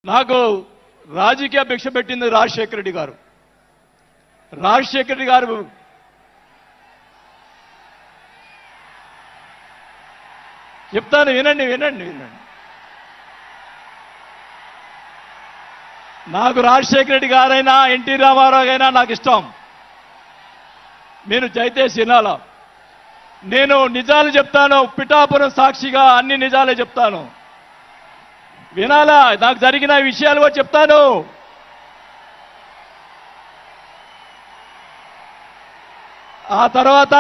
నాకు రాజకీయ భిక్ష పెట్టింది రాజశేఖర రెడ్డి గారు. రాజశేఖర రెడ్డి గారు చెప్తాను, వినండి వినండి వినండి. నాకు రాజశేఖర రెడ్డి గారైనా ఎన్టీ రామారావు అయినా నాకు ఇష్టం. నేను దయచేసి వినాలా. నేను నిజాలు చెప్తాను, పిఠాపురం సాక్షిగా అన్ని నిజాలే చెప్తాను. వినాలా, నాకు జరిగిన విషయాలు కూడా చెప్తాను. ఆ తర్వాత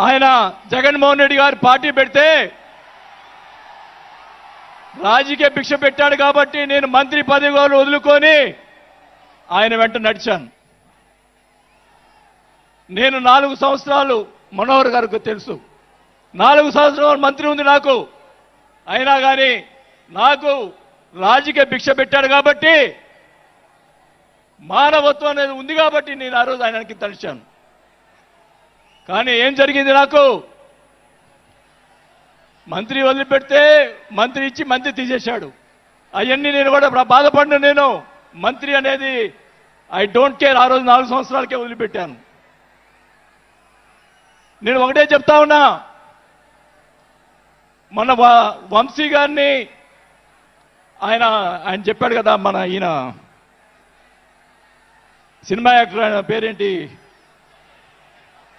ఆయన జగన్మోహన్ రెడ్డి గారు పార్టీ పెడితే రాజకీయ భిక్ష పెట్టాడు కాబట్టి నేను మంత్రి పదవి వదులుకొని ఆయన వెంట నడిచాను. నేను 4 సంవత్సరాలు మనోహర్ గారికి తెలుసు, 4 సంవత్సరాలు మంత్రి ఉంది నాకు. అయినా కానీ నాకు రాజకీయ భిక్ష పెట్టాడు కాబట్టి, మానవత్వం అనేది ఉంది కాబట్టి నేను ఆ రోజు ఆయనకి తలిచాను. కానీ ఏం జరిగింది, నాకు మంత్రి వదిలిపెడితే మంత్రి ఇచ్చి మంత్రి తీసేశాడు. అవన్నీ నేను కూడా బాధపడిన. నేను మంత్రి అనేది ఐ డోంట్ కేర్. ఆ రోజు 4 సంవత్సరాలకే వదిలిపెట్టాను. నేను ఒకటే చెప్తా ఉన్నా, మన వంశీ గారిని ఆయన చెప్పాడు కదా, మన ఈయన సినిమా యాక్టర్, ఆయన పేరేంటి,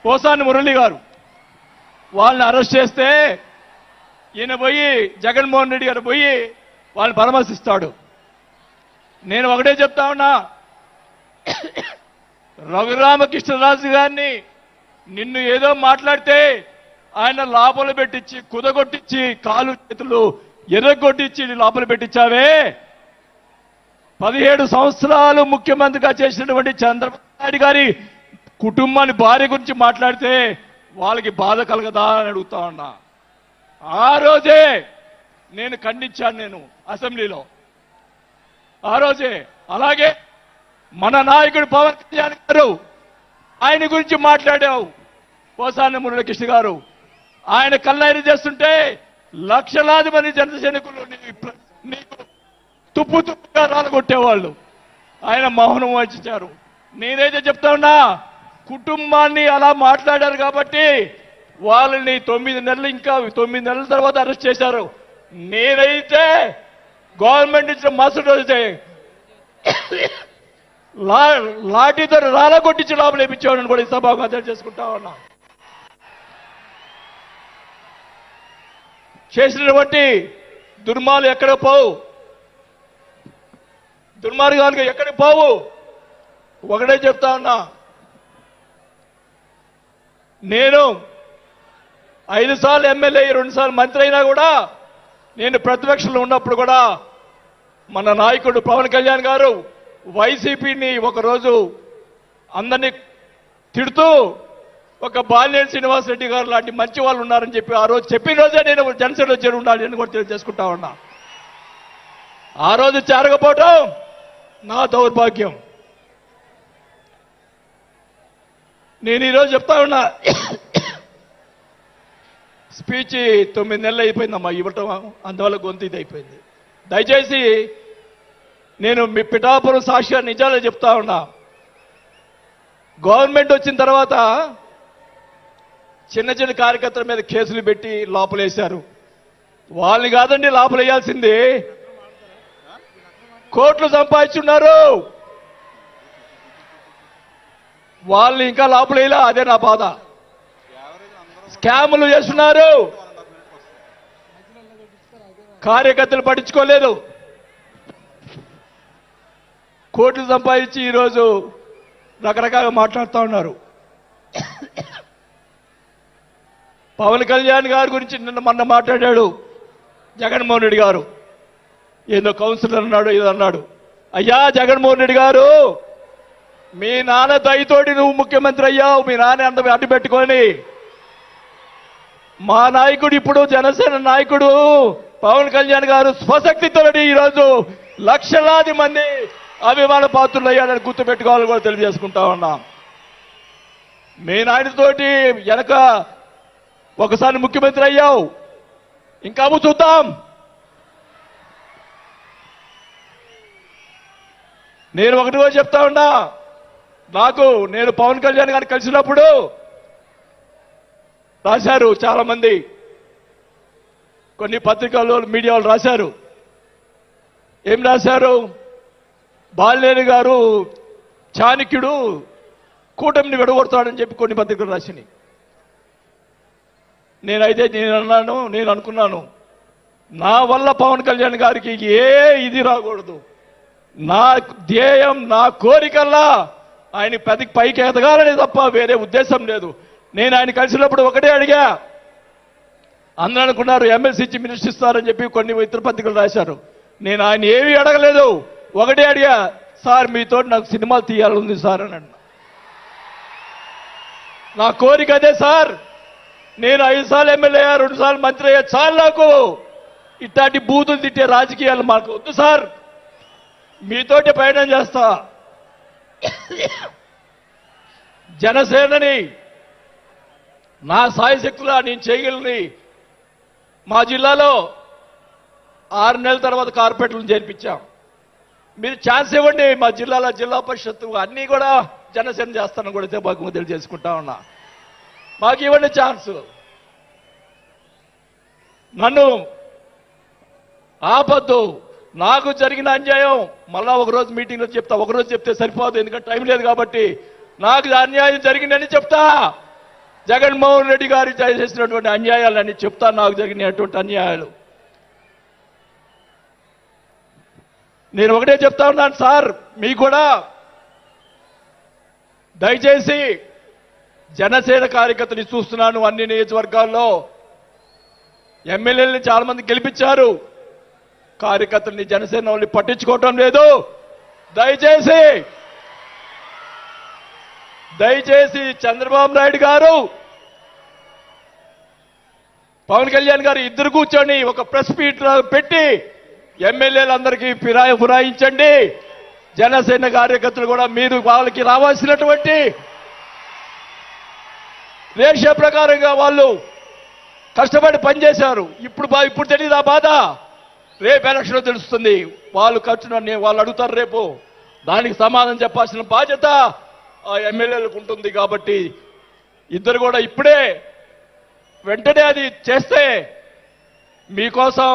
పోసాని మురళి గారు, వాళ్ళని అరెస్ట్ చేస్తే ఈయన పోయి జగన్మోహన్ రెడ్డి గారు పోయి వాళ్ళని పరామర్శిస్తాడు. నేను ఒకటే చెప్తా ఉన్నా, రఘురామకృష్ణరాజు గారిని నిన్ను ఏదో మాట్లాడితే ఆయన లోపల పెట్టించి కుదగొట్టించి కాలు చేతులు ఎర్రగొట్టించి లోపల పెట్టించావే. 17 సంవత్సరాలు ముఖ్యమంత్రిగా చేసినటువంటి చంద్రబాబు నాయుడు గారి కుటుంబాన్ని, భార్య గురించి మాట్లాడితే వాళ్ళకి బాధ కలగదా అని అడుగుతా ఉన్నా. ఆ రోజే నేను ఖండించాను, నేను అసెంబ్లీలో ఆ రోజే. అలాగే మన నాయకుడు పవన్ కళ్యాణ్ గారు, ఆయన గురించి మాట్లాడావు పోసాని మురళీకృష్ణ గారు. ఆయన కల్లైరు చేస్తుంటే లక్షలాది మంది జన సైనికులు నీకు తుప్పు తుప్పుగా రాలగొట్టేవాళ్ళు. ఆయన మౌనం వహించారు. నేనైతే చెప్తా ఉన్నా, కుటుంబాన్ని అలా మాట్లాడారు కాబట్టి వాళ్ళని 9 నెలలు, ఇంకా 9 నెలల తర్వాత అరెస్ట్ చేశారు. నేనైతే గవర్నమెంట్ ఇచ్చిన మరుసటి రోజే లాఠీతో రాలగొట్టించి లోపల వేయించేవాడిని కూడా ఈ సభకు అధ్యక్షత చేసుకుంటా ఉన్నా. చేసినటువంటి దుర్మార్గాలు ఎక్కడ పోవు, దుర్మార్గాలు ఎక్కడ పోవు. ఒకటే చెప్తా ఉన్నా, నేను 5 సార్లు ఎమ్మెల్యే, 2 సార్లు మంత్రి అయినా కూడా, నేను ప్రతిపక్షంలో ఉన్నప్పుడు కూడా మన నాయకుడు పవన్ కళ్యాణ్ గారు వైసీపీని ఒకరోజు అందరినీ తిడుతూ, ఒక బాలినేని శ్రీనివాసరెడ్డి గారు లాంటి మంచి వాళ్ళు ఉన్నారని చెప్పి ఆ రోజు చెప్పిన రోజే నేను జనసేనలో చేరి ఉండాలి అని కూడా తెలియజేసుకుంటా ఉన్నా. ఆ రోజు చేరకపోవటం నా దౌర్భాగ్యం. నేను ఈరోజు చెప్తా ఉన్నా, స్పీచ్ 9 నెలలు అయిపోయిందమ్మా ఇవ్వటం, అందువల్ల గొంతు ఇది అయిపోయింది. దయచేసి నేను మీ పిఠాపురం సాక్షిగా నిజాలే చెప్తా ఉన్నా. గవర్నమెంట్ వచ్చిన తర్వాత చిన్న చిన్న కార్యకర్తల మీద కేసులు పెట్టి లోపలేశారు. వాళ్ళని కాదండి లోపలేయాల్సింది, కోట్లు సంపాదించున్నారు. వాళ్ళని ఇంకా లోపలేలా, అదే నా బాధ. స్కాములు చేస్తున్నారు, కార్యకర్తలు పట్టించుకోలేదు. కోట్లు సంపాదించి ఈరోజు రకరకాలుగా మాట్లాడుతూ ఉన్నారు. పవన్ కళ్యాణ్ గారి గురించి మొన్న మాట్లాడాడు జగన్మోహన్ రెడ్డి గారు. ఏదో కౌన్సిలర్ అన్నాడు, ఏదో అన్నాడు. అయ్యా జగన్మోహన్ రెడ్డి గారు, మీ నాన్న దయతోటి నువ్వు ముఖ్యమంత్రి అయ్యావు. మీ నాన్న అంత అడ్డు పెట్టుకొని, మా నాయకుడు ఇప్పుడు జనసేన నాయకుడు పవన్ కళ్యాణ్ గారు స్వశక్తితోటి ఈరోజు లక్షలాది మంది అభిమాన పాత్రులు అయ్యాడని గుర్తుపెట్టుకోవాలని కూడా తెలియజేసుకుంటా ఉన్నా. మీ నాయనతోటి వెనక ఒకసారి ముఖ్యమంత్రి అయ్యావు, ఇంకా చూద్దాం. నేను ఒకటి రోజు చెప్తా ఉన్నా, నేను పవన్ కళ్యాణ్ గారిని కలిసినప్పుడు రాశారు చాలా మంది, కొన్ని పత్రికల్లో మీడియాలో రాశారు. ఏం రాశారు? బాలినేని గారు చాణక్యుడు కూటమిని విడగొడతాడని చెప్పి కొన్ని పత్రికలు రాసినాయి. నేను అనుకున్నాను, నా వల్ల పవన్ కళ్యాణ్ గారికి ఏ ఇది రాకూడదు. నా ధ్యేయం, నా కోరికల్లా ఆయన పైకి ఎదగాలని తప్ప వేరే ఉద్దేశం లేదు. నేను ఆయన కలిసినప్పుడు ఒకటే అడిగా, అందరూ అనుకున్నారు ఎమ్మెల్సీ ఇచ్చి మినిస్టర్ ఇస్తారని చెప్పి కొన్ని ఇతర పత్రికలు రాశారు. నేను ఆయన ఏమీ అడగలేదు, ఒకటే అడిగా, సార్ మీతో నాకు సినిమాలు తీయాలని సార్ అని అన్నా. నా కోరిక అదే సార్. నేను 5 సార్లు ఎమ్మెల్యే అయ్యా, 2 సార్లు మంత్రి అయ్యా, చాలు నాకు ఇట్లాంటి బూతులు తిట్టే రాజకీయాలు మాకు వద్దు సార్, మీతోటి ప్రయాణం చేస్తా. జనసేనని నా సాయశక్తులా నేను చేయగలని మా జిల్లాలో 6 నెలల తర్వాత కార్పొరేట్లను చేర్పించాం. మీరు ఛాన్స్ ఇవ్వండి, మా జిల్లాలో జిల్లా పరిషత్తు అన్నీ కూడా జనసేన చేస్తానని కూడా మాకు తెలియజేసుకుంటా ఉన్నా. మాకు ఇవ్వండి ఛాన్స్. నన్ను ఆపద్దు. నాకు జరిగిన అన్యాయం మళ్ళా ఒకరోజు మీటింగ్లో చెప్తా. ఒకరోజు చెప్తే సరిపోదు, ఎందుకంటే టైం లేదు కాబట్టి. నాకు అన్యాయం జరిగిందని చెప్తా. జగన్మోహన్ రెడ్డి గారు చేసినటువంటి అన్యాయాలని చెప్తా, నాకు జరిగినటువంటి అన్యాయాలు. నేను ఒకటే చెప్తా ఉన్నాను సార్, మీకు కూడా దయచేసి జనసేన కార్యకర్తలు చూస్తున్నాను. అన్ని నియోజకవర్గాల్లో ఎమ్మెల్యేలని చాలా మంది గెలిపించారు, కార్యకర్తల్ని జనసేన వాళ్ళు పట్టించుకోవటం లేదు. దయచేసి చంద్రబాబు నాయుడు గారు, పవన్ కళ్యాణ్ గారు ఇద్దరు కూర్చొని ఒక ప్రెస్ మీట్ పెట్టి ఎమ్మెల్యేలందరికీ ఫిరాయించండి. జనసేన కార్యకర్తలు కూడా మీరు వాళ్ళకి రావాల్సినటువంటి రేషియో ప్రకారంగా వాళ్ళు కష్టపడి పనిచేశారు. ఇప్పుడు తెలియదు ఆ బాధ. రేపు ఎలక్షన్ తెలుస్తుంది. వాళ్ళు వాళ్ళు అడుగుతారు రేపు, దానికి సమాధానం చెప్పాల్సిన బాధ్యత ఆ ఎమ్మెల్యేలకు ఉంటుంది. కాబట్టి ఇద్దరు కూడా ఇప్పుడే వెంటనే అది చేస్తే మీకోసం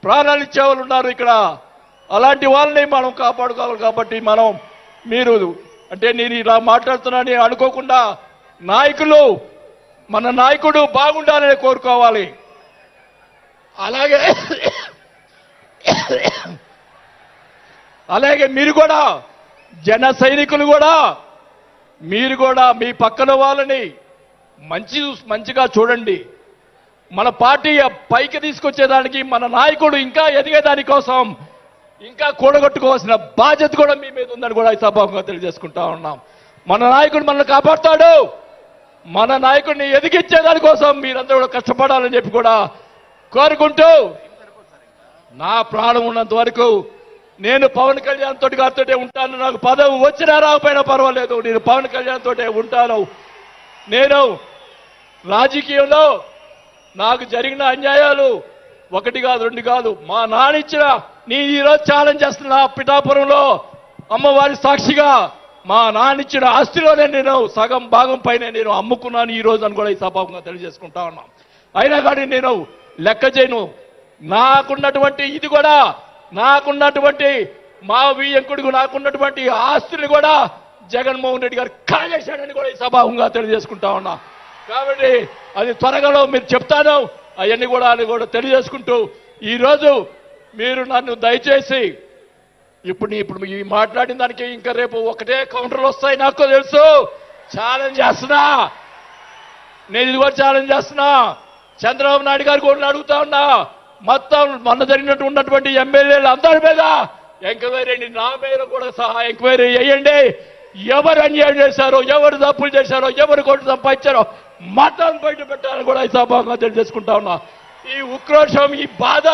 ప్రాణాలు ఇచ్చేవాళ్ళు ఉన్నారు ఇక్కడ. అలాంటి వాళ్ళని మనం కాపాడుకోవాలి. కాబట్టి నేను ఇలా మాట్లాడుతున్నానని అనుకోకుండా మన నాయకుడు బాగుండాలని కోరుకోవాలి. అలాగే మీరు కూడా జన సైనికులు కూడా మీరు కూడా మీ పక్కన వాళ్ళని మంచిగా చూడండి. మన పార్టీ పైకి తీసుకొచ్చేదానికి మన నాయకుడు ఇంకా ఎదిగేదాని కోసం ఇంకా కూడగొట్టుకోవాల్సిన బాధ్యత కూడా మీ మీద ఉందని కూడా ఈ సభాముఖంగా తెలియజేసుకుంటా ఉన్నాం. మన నాయకుడు మనల్ని కాపాడుతాడు. మన నాయకుడిని ఎదిగించేదాని కోసం మీరందరూ కూడా కష్టపడాలని చెప్పి కూడా కోరుకుంటూ, నా ప్రాణం ఉన్నంత వరకు నేను పవన్ కళ్యాణ్ తోటి గారితో ఉంటాను. నాకు పదవి వచ్చినా రాకపోయినా పర్వాలేదు, నేను పవన్ కళ్యాణ్ తోటే ఉంటాను. నేను రాజకీయంలో నాకు జరిగిన అన్యాయాలు 1 కాదు 2 కాదు, మా నాన్న ఇచ్చిన ఈరోజు ఛాలెంజ్ చేస్తున్నా పిఠాపురంలో అమ్మవారి సాక్షిగా మా నాన్న ఇచ్చిన ఆస్తిలోనే నేను సగం భాగం పైన నేను అమ్ముకున్నాను ఈ రోజు అని కూడా ఈ సభాముఖంగా తెలియజేసుకుంటా ఉన్నాం. అయినా కానీ నేను లెక్క చేయను. నాకున్నటువంటి ఇది కూడా, నాకున్నటువంటి మా వియ్యంకుడికి నాకున్నటువంటి ఆస్తులు కూడా జగన్మోహన్ రెడ్డి గారు కాజేశాడని కూడా ఈ సభాముఖంగా తెలియజేసుకుంటా ఉన్నా. కాబట్టి అది త్వరగా మీరు చెప్తాను. అవన్నీ కూడా తెలియజేసుకుంటూ, ఈరోజు మీరు నన్ను దయచేసి ఇప్పుడు ఈ మాట్లాడిన దానికి ఇంకా రేపు ఒకటే కౌంటర్లు వస్తాయి నాకు తెలుసు. ఛాలెంజ్ చేస్తున్నా, నేను ఇది కూడా ఛాలెంజ్ చేస్తున్నా. చంద్రబాబు నాయుడు గారు కూడా అడుగుతా ఉన్నా, మొత్తం మొన్న ఉన్నటువంటి ఎమ్మెల్యేలు అందరి మీద ఎంక్వైరీ, నా మీద కూడా సహా ఎంక్వైరీ చేయండి. ఎవరు అన్యాయం చేశారో, ఎవరు తప్పులు చేశారో, ఎవరు కొట్టు సంపాదించారో మొత్తం బయట పెట్టాలని కూడా ఈ సభాగా తెలియజేసుకుంటా ఉన్నా. ఈ ఉక్రోషం, ఈ బాధ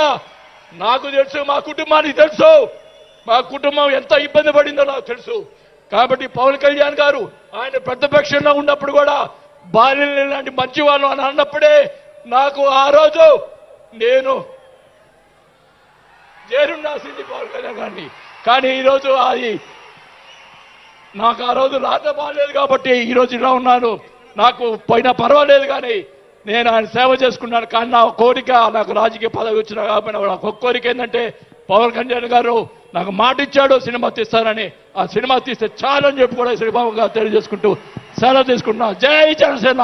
నాకు తెలుసు, మా కుటుంబానికి తెలుసు. మా కుటుంబం ఎంత ఇబ్బంది పడిందో నాకు తెలుసు. కాబట్టి పవన్ కళ్యాణ్ గారు ఆయన ప్రతిపక్షంలో ఉన్నప్పుడు కూడా బాలినేని లాంటి మంచి వాళ్ళు అని అన్నప్పుడే నాకు ఆ రోజు నేను చేరుండాల్సింది పవన్ కళ్యాణ్ గారిని. కానీ ఈరోజు అది నాకు ఆ రోజు రాత బాగాలేదు కాబట్టి ఈరోజు ఇలా ఉన్నాను. నాకు పోయినా పర్వాలేదు, కానీ నేను ఆయన సేవ చేసుకున్నాను. కానీ నా కోరిక, నాకు రాజకీయ పదవి వచ్చినా కాబట్టి నాకు ఒక కోరిక ఏంటంటే పవన్ కళ్యాణ్ గారు నాకు మాట ఇచ్చాడు సినిమా తీస్తానని. ఆ సినిమా తీస్తే చాలని చెప్పి కూడా శ్రీబాబు గారు తెలియజేసుకుంటూ సెలవు తీసుకుంటున్నా. జై జనసేన.